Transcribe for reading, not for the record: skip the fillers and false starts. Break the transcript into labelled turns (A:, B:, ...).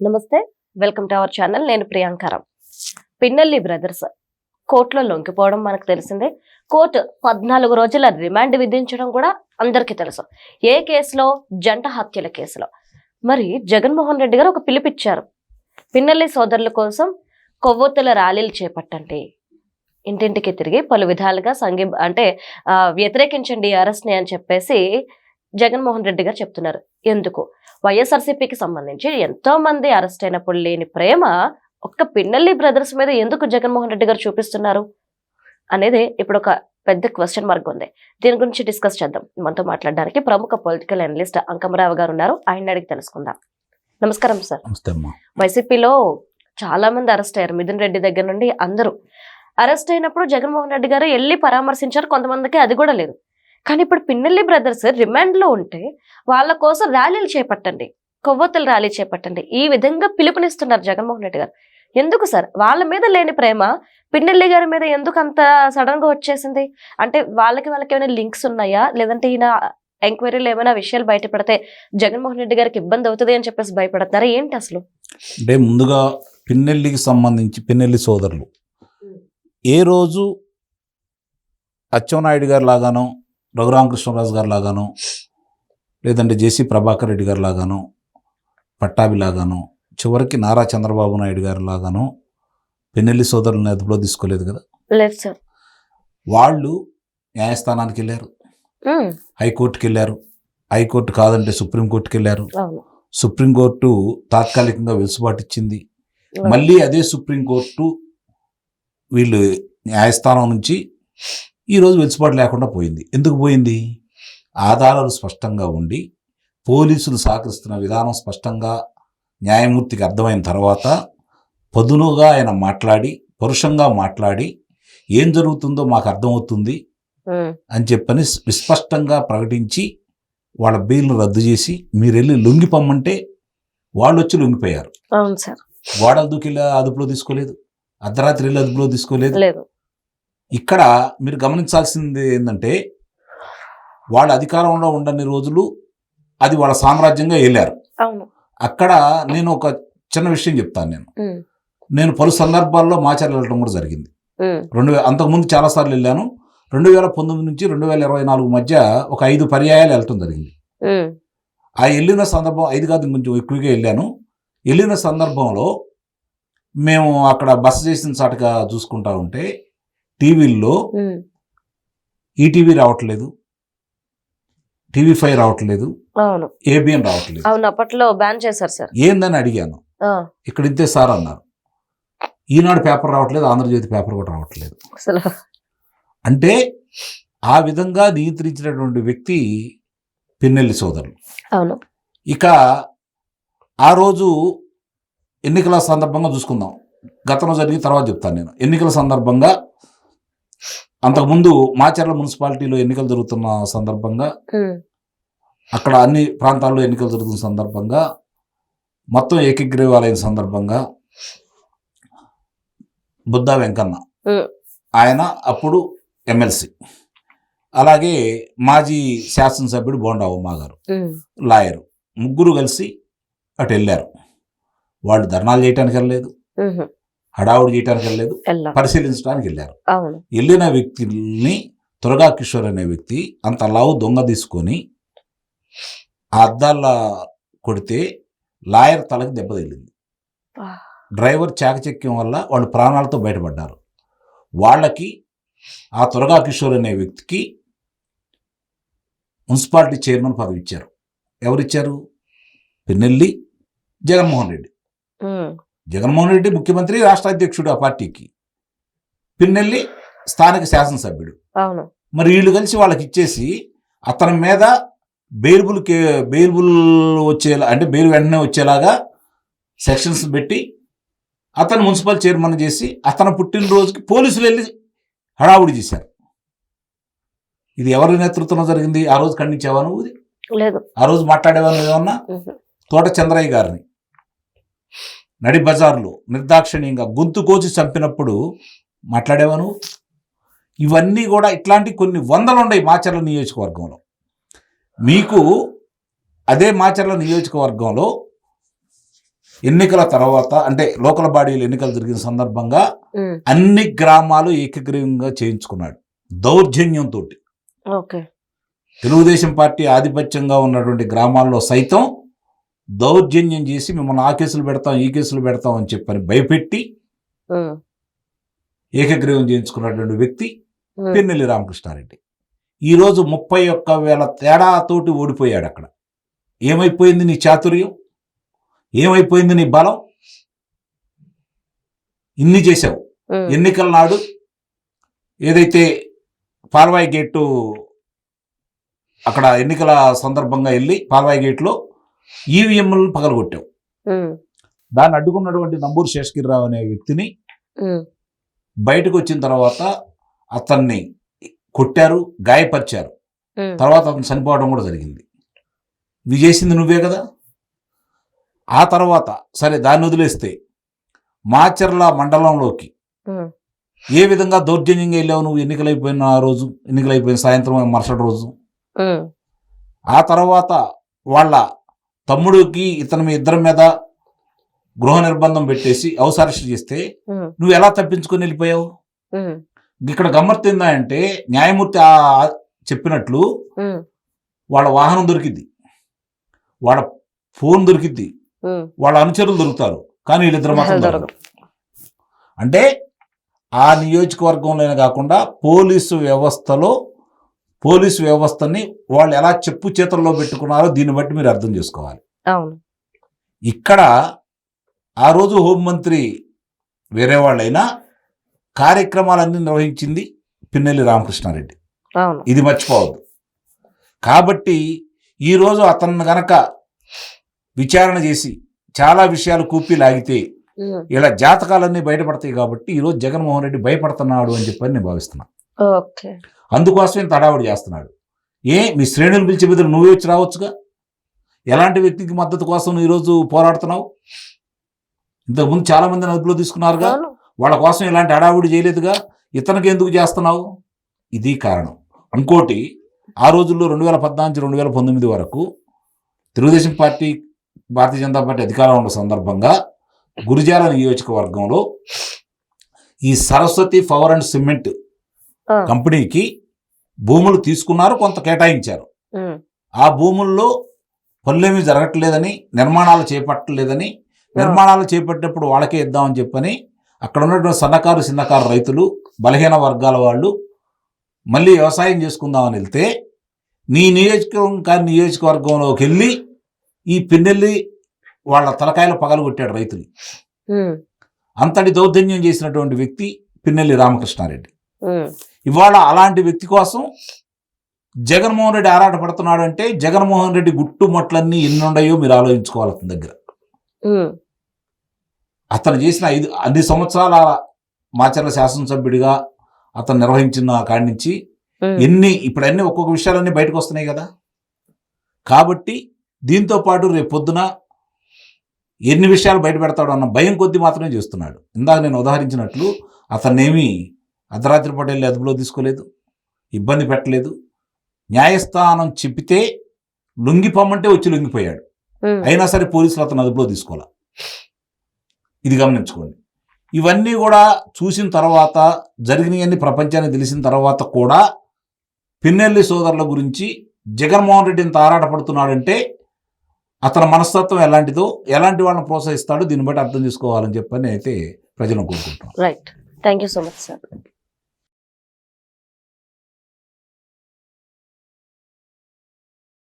A: నమస్తే, welcome to our channel. నేను ప్రియాంకరం. Pinnelli brothers కోర్టులో లొంగిపోవడం మనకు తెలిసిందే. కోర్టు 14 రోజుల రిమాండ్ విధించడం కూడా అందరికీ తెలుసు. ఏ కేసులో? జంట హత్యల కేసులో. మరి జగన్మోహన్ రెడ్డి గారు ఒక పిలుపిచ్చారు. పిన్నెల్లి సోదరుల కోసం కొవ్వొత్తుల ర్యాలీలు చేపట్టండి, ఇంటింటికి తిరిగి పలు విధాలుగా వ్యతిరేకించండి అరెస్ట్ ని అని చెప్పేసి జగన్మోహన్ రెడ్డి గారు చెప్తున్నారు. ఎందుకు? వైఎస్ఆర్సీపీకి సంబంధించి ఎంతో మంది అరెస్ట్ అయినప్పుడు లేని ప్రేమ ఒక్క పిన్నెల్లి బ్రదర్స్ మీద ఎందుకు జగన్మోహన్ రెడ్డి గారు చూపిస్తున్నారు అనేది ఇప్పుడు ఒక పెద్ద క్వశ్చన్ మార్క్ ఉంది. దీని గురించి డిస్కస్ చేద్దాం. మనతో మాట్లాడడానికి ప్రముఖ పొలిటికల్ అనలిస్ట్ అంకమరావు గారు ఉన్నారు. ఆయన అడిగి తెలుసుకుందాం. నమస్కారం సార్. వైసీపీలో చాలా మంది అరెస్ట్ అయ్యారు. మిథున్ రెడ్డి దగ్గర నుండి అందరూ అరెస్ట్ అయినప్పుడు జగన్మోహన్ రెడ్డి గారు వెళ్ళి పరామర్శించారు. కొంతమందికి అది కూడా లేదు. కానీ ఇప్పుడు పిన్నెల్లి బ్రదర్స్ రిమాండ్ లో ఉంటే వాళ్ళ కోసం ర్యాలీలు చేపట్టండి, కొవ్వొత్తుల ర్యాలీ చేపట్టండి, ఈ విధంగా పిలుపునిస్తున్నారు జగన్మోహన్ రెడ్డి గారు. ఎందుకు సార్? వాళ్ళ మీద లేని ప్రేమ పిన్నెల్లి గారి మీద ఎందుకు అంత సడన్ గా వచ్చేసింది? అంటే వాళ్ళకి ఏమైనా లింక్స్ ఉన్నాయా? లేదంటే ఈయన ఎంక్వైరీలో ఏమైనా విషయాలు బయటపడితే జగన్మోహన్ రెడ్డి గారికి ఇబ్బంది అవుతుంది అని చెప్పేసి భయపడుతున్నారా ఏంటి అసలు?
B: అంటే ముందుగా పిన్నెల్లికి సంబంధించి పిన్నెల్లి సోదరులు ఏ రోజు అచ్చెన్నాయుడు గారు లాగానో, రఘురామకృష్ణరాజు గారు లాగానో, లేదంటే జేసీ ప్రభాకర్ రెడ్డి గారు లాగానో, పట్టాభి లాగానో, చివరికి నారా చంద్రబాబు నాయుడు గారు లాగానో పిన్నెల్లి సోదరులను అదుపులో తీసుకోలేదు కదా.
A: లేదు సార్.
B: వాళ్ళు న్యాయస్థానానికి వెళ్ళారు, హైకోర్టుకి వెళ్ళారు, హైకోర్టు కాదంటే సుప్రీంకోర్టుకి వెళ్ళారు. సుప్రీంకోర్టు తాత్కాలికంగా వెసులుబాటు ఇచ్చింది. మళ్ళీ అదే సుప్రీంకోర్టు వీళ్ళు న్యాయస్థానం నుంచి ఈరోజు వెసులుబాటు లేకుండా పోయింది. ఎందుకు పోయింది? ఆధారాలు స్పష్టంగా ఉండి పోలీసులు సహకరిస్తున్న విధానం స్పష్టంగా న్యాయమూర్తికి అర్థమైన తర్వాత పదునుగా ఆయన మాట్లాడి, పరుషంగా మాట్లాడి ఏం జరుగుతుందో మాకు అర్థమవుతుంది అని చెప్పని విస్పష్టంగా ప్రకటించి వాళ్ళ బెయిల్ను రద్దు చేసి మీరు వెళ్ళి లొంగిపోమ్మంటే వాళ్ళు వచ్చి లొంగిపోయారు. గోడలు దూకెళ్ళి అదుపులో తీసుకోలేదు, అర్ధరాత్రి వెళ్ళి అదుపులో తీసుకోలేదు. ఇక్కడ మీరు గమనించాల్సింది ఏంటంటే వాళ్ళ అధికారంలో ఉండని రోజులు అది వాళ్ళ సామ్రాజ్యంగా వెళ్ళారు. అక్కడ నేను ఒక చిన్న విషయం చెప్తాను. నేను పలు సందర్భాల్లో మాచర్ల వెళ్ళడం కూడా జరిగింది. అంతకుముందు చాలాసార్లు వెళ్ళాను. 2019 నుంచి 2024 మధ్య ఒక 5 పర్యాయాలు వెళ్ళటం జరిగింది. ఆ వెళ్ళిన సందర్భం 5 కాదు, కొంచెం ఎక్కువగా వెళ్ళాను. వెళ్ళిన సందర్భంలో మేము అక్కడ బస చేసిన చాటుగా చూసుకుంటా ఉంటే టీవీల్లో ఈటీవీ రావట్లేదు, టీవీ5 రావట్లేదు, ఏబిఎన్ రావట్లేదు.
A: అప్పట్లో బ్యాన్ చేశారు సార్.
B: ఏందని అడిగాను. ఇక్కడ ఇంతే సార్ అన్నారు. ఈనాడు పేపర్ రావట్లేదు, ఆంధ్రజ్యోతి పేపర్ కూడా రావట్లేదు. అంటే ఆ విధంగా నియంత్రించినటువంటి వ్యక్తి పిన్నెల్లి సోదరులు. ఇక ఆ రోజు ఎన్నికల సందర్భంగా చూసుకుందాం. గతంలో జరిగిన తర్వాత చెప్తాను నేను. ఎన్నికల సందర్భంగా అంతకుముందు మాచర్ల మున్సిపాలిటీలో ఎన్నికలు జరుగుతున్న సందర్భంగా, అక్కడ అన్ని ప్రాంతాల్లో ఎన్నికలు జరుగుతున్న సందర్భంగా, మొత్తం ఏకగ్రీవాలైన సందర్భంగా బుద్ధా వెంకన్న ఆయన అప్పుడు ఎమ్మెల్సీ, అలాగే మాజీ శాసనసభ్యుడు బోండా ఉమా గారు లాయరు, ముగ్గురు కలిసి అటు వెళ్ళారు. వాళ్ళు ధర్నాలు చేయడానికి వెళ్ళలేదు, హడావుడి చేయడానికి వెళ్ళలేదు, పరిశీలించడానికి వెళ్ళారు. వెళ్ళిన వ్యక్తిని తురగా కిషోర్ అనే వ్యక్తి అంత లావు దొంగ తీసుకొని ఆ అద్దాల కొడితే లాయర్ తలకి దెబ్బ తగిలింది. డ్రైవర్ చాకచక్యం వల్ల వాళ్ళు ప్రాణాలతో బయటపడ్డారు. వాళ్ళకి ఆ తురగా కిషోర్ అనే వ్యక్తికి మున్సిపాలిటీ చైర్మన్ పదవి ఇచ్చారు. ఎవరిచ్చారు? పిన్నెల్లి జగన్మోహన్ రెడ్డి. జగన్మోహన్ రెడ్డి ముఖ్యమంత్రి, రాష్ట్ర అధ్యక్షుడు ఆ పార్టీకి. పిన్నెల్లి స్థానిక శాసనసభ్యుడు. మరి వీళ్ళు కలిసి వాళ్ళకి ఇచ్చేసి అతని మీద బెయిల్బుల్ వచ్చేలా, అంటే బెయిల్ వెంటనే వచ్చేలాగా సెక్షన్స్ పెట్టి అతను మున్సిపల్ చైర్మన్ చేసి అతను పుట్టినరోజుకి పోలీసులు వెళ్ళి హడావుడి చేశారు. ఇది ఎవరి నేతృత్వంలో జరిగింది? ఆ రోజు ఖండించావా నువ్వు?
A: లేదు.
B: ఆ రోజు మాట్లాడేవా ఏమన్నా? తోట చంద్రయ్య గారిని నడి బజార్లో నిర్దాక్షిణ్యంగా గొంతు కోచి చంపినప్పుడు మాట్లాడేవా నువ్వు? ఇవన్నీ కూడా ఇట్లాంటి కొన్ని వందలు ఉన్నాయి మాచర్ల నియోజకవర్గంలో. మీకు అదే మాచర్ల నియోజకవర్గంలో ఎన్నికల తర్వాత అంటే లోకల్ బాడీలు ఎన్నికలు జరిగిన సందర్భంగా
A: ఉమ్,
B: అన్ని గ్రామాలు ఏకగ్రీవంగా చేయించుకున్నాడు దౌర్జన్యంతో.
A: ఓకే.
B: తెలుగుదేశం పార్టీ ఆధిపత్యంగా ఉన్నటువంటి గ్రామాల్లో సైతం దౌర్జన్యం చేసి మిమ్మల్ని ఆ కేసులు పెడతాం ఈ కేసులు పెడతాం అని చెప్పని భయపెట్టి
A: ఉమ్,
B: ఏకగ్రీవం చేయించుకున్నటువంటి వ్యక్తి
A: ఉమ్,
B: పిన్నెల్లి రామకృష్ణారెడ్డి. ఈరోజు 31,000 తేడాతోటి ఓడిపోయాడు అక్కడ. ఏమైపోయింది నీ చాతుర్యం, ఏమైపోయింది నీ బలం? ఇన్ని చేశావు.
A: ఉమ్,
B: ఎన్నికల నాడు ఏదైతే పాల్వాయి గేటు అక్కడ ఎన్నికల సందర్భంగా వెళ్ళి పాల్వాయి గేట్లో ఈవీఎంలను పగలగొట్టావు.
A: ఉమ్,
B: దాన్ని అడ్డుకున్నటువంటి నంబూరు శేషగిరిరావు అనే వ్యక్తిని
A: ఉమ్,
B: బయటకు వచ్చిన తర్వాత అతన్ని కొట్టారు, గాయపరిచారు.
A: ఉమ్,
B: తర్వాత అతను చనిపోవడం కూడా జరిగింది. ఇవి చేసింది నువ్వే కదా. ఆ తర్వాత సరే దాన్ని వదిలేస్తే మాచర్ల మండలంలోకి
A: ఉమ్,
B: ఏ విధంగా దౌర్జన్యంగా వెళ్ళావు నువ్వు ఎన్నికలైపోయిన ఆ రోజు, ఎన్నికలైపోయిన సాయంత్రం మరుసటి రోజు.
A: ఉమ్,
B: ఆ తర్వాత వాళ్ళ తమ్ముడికి మీ ఇద్దరి మీద గృహ నిర్బంధం పెట్టేసి హౌస్ అరెస్ట్ చేస్తే
A: ఉమ్,
B: నువ్వు ఎలా తప్పించుకొని వెళ్ళిపోయావు?
A: ఉమ్,
B: ఇక్కడ గమ్మత్తు ఏందంటే న్యాయమూర్తి చెప్పినట్లు
A: ఉమ్,
B: వాళ్ళ వాహనం దొరికింది, వాళ్ళ ఫోన్ దొరికింది,
A: ఉమ్,
B: వాళ్ళ అనుచరులు దొరుకుతారు, కానీ వీళ్ళిద్దరు మాత్రం
A: దొరకదు.
B: దొరకరు. అంటే ఆ నియోజకవర్గంలోనే కాకుండా పోలీసు వ్యవస్థని వాళ్ళు ఎలా చెప్పు చేతుల్లో పెట్టుకున్నారో దీన్ని బట్టి మీరు అర్థం చేసుకోవాలి.
A: అవును.
B: ఇక్కడ ఆ రోజు హోంమంత్రి వేరే వాళ్ళైనా కార్యక్రమాలన్నీ నిర్వహించింది పిన్నెల్లి రామకృష్ణారెడ్డి.
A: అవును.
B: ఇది మర్చిపోవద్దు. కాబట్టి ఈరోజు అతన్ని గనక విచారణ చేసి చాలా విషయాలు కూపి లాగితే
A: ఉమ్,
B: ఇలా జాతకాలన్నీ బయటపడతాయి. కాబట్టి ఈరోజు జగన్మోహన్ రెడ్డి భయపడుతున్నాడు అని చెప్పని నేను భావిస్తున్నాను.
A: ఓకే.
B: అందుకోసమే ఇంత హడావుడి చేస్తున్నాడు. మీ శ్రేణులు పిలిచే బదులు నువ్వే వచ్చి రావచ్చుగా. ఎలాంటి వ్యక్తికి మద్దతు కోసం నువ్వు ఈరోజు పోరాడుతున్నావు? ఇంతకుముందు చాలా మందిని అదుపులో తీసుకున్నారుగా,
A: అవును.
B: వాళ్ళ కోసం ఇలాంటి హడావుడి చేయలేదుగా. ఇతనికి ఎందుకు చేస్తున్నావు? ఇది కారణం. ఇంకోటి, ఆ రోజుల్లో 2014-2019 వరకు తెలుగుదేశం పార్టీ, భారతీయ జనతా పార్టీ అధికారంలో ఉన్న సందర్భంగా గురిజాల నియోజకవర్గంలో ఈ సరస్వతి పవర్ అండ్ సిమెంట్
A: ఆ,
B: కంపెనీకి భూములు తీసుకున్నారు, కొంత కేటాయించారు.
A: ఉమ్,
B: ఆ భూముల్లో పనులేమీ జరగట్లేదని, నిర్మాణాలు చేపట్టలేదని, నిర్మాణాలు చేపట్టినప్పుడు వాళ్ళకే ఇద్దామని చెప్పని అక్కడ ఉన్నటువంటి సన్నకారు చిన్నకారు రైతులు, బలహీన వర్గాల వాళ్ళు మళ్ళీ వ్యవసాయం చేసుకుందామని వెళ్తే నీ నియోజకవర్గంలోకి వెళ్ళి ఈ పిన్నెల్లి వాళ్ళ తలకాయలు పగలగొట్టాడు రైతులు.
A: ఉమ్,
B: అంతటి దౌర్జన్యం చేసినటువంటి వ్యక్తి పిన్నెల్లి రామకృష్ణారెడ్డి.
A: ఉమ్,
B: ఇవాళ అలాంటి వ్యక్తి కోసం జగన్మోహన్ రెడ్డి ఆరాట పడుతున్నాడు అంటే జగన్మోహన్ రెడ్డి గుట్టుమట్లన్నీ ఎన్ని ఉన్నాయో మీరు ఆలోచించుకోవాలి. అతని దగ్గర
A: ఉమ్,
B: అతను చేసిన 5 సంవత్సరాల మాచర్ల శాసనసభ్యుడిగా అతను నిర్వహించిన కాడి నుంచి
A: ఉమ్,
B: ఇప్పుడు అన్ని ఒక్కొక్క విషయాలన్నీ బయటకు వస్తున్నాయి కదా. కాబట్టి దీంతో పాటు రేపు పొద్దున ఎన్ని విషయాలు బయట పెడతాడు అన్న భయం కొద్దీ మాత్రమే చేస్తున్నాడు. ఇందాక నేను ఉదాహరించినట్లు అతన్నేమీ అర్ధరాత్రి పూట వెళ్ళి అదుపులో తీసుకోలేదు, ఇబ్బంది పెట్టలేదు. న్యాయస్థానం చెప్పితే లొంగిపోమంటే వచ్చి లొంగిపోయాడు.
A: ఉమ్,
B: అయినా సరే పోలీసులు అతను అదుపులో తీసుకోవాలి. ఇది గమనించుకోండి. ఇవన్నీ కూడా చూసిన తర్వాత, జరిగినవన్నీ ప్రపంచానికి తెలిసిన తర్వాత కూడా పిన్నెల్లి సోదరుల గురించి జగన్మోహన్ రెడ్డి ఇంత ఆరాటపడుతున్నాడంటే అతని మనస్తత్వం ఎలాంటిదో, ఎలాంటి వాళ్ళని ప్రోత్సహిస్తాడో దీన్ని బట్టి అర్థం చేసుకోవాలని చెప్పని అయితే ప్రజలను కోరుకుంటున్నాం.
A: Right. Thank you so much sir.